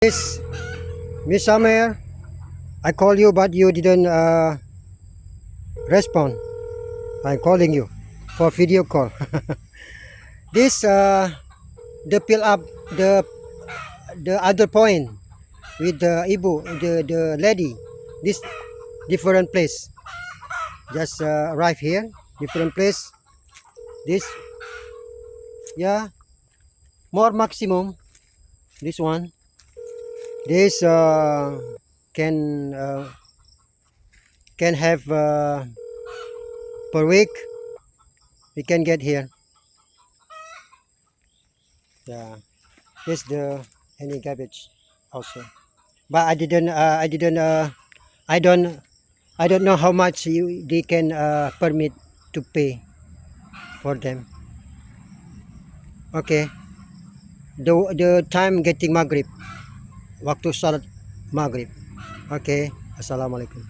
Yes, Miss Summer, I call you but you didn't respond. I'm calling you for video call. This the fill up the other point with the Ibu, the lady. This different place. Just arrive here, different place. This, yeah, more maximum. This one. This can uh, can have per week. We can get here. Yeah, this the any garbage also. But I don't I don't know how much they can permit to pay for them. Okay, the time getting maghrib, waktu salat maghrib. Okay, assalamualaikum.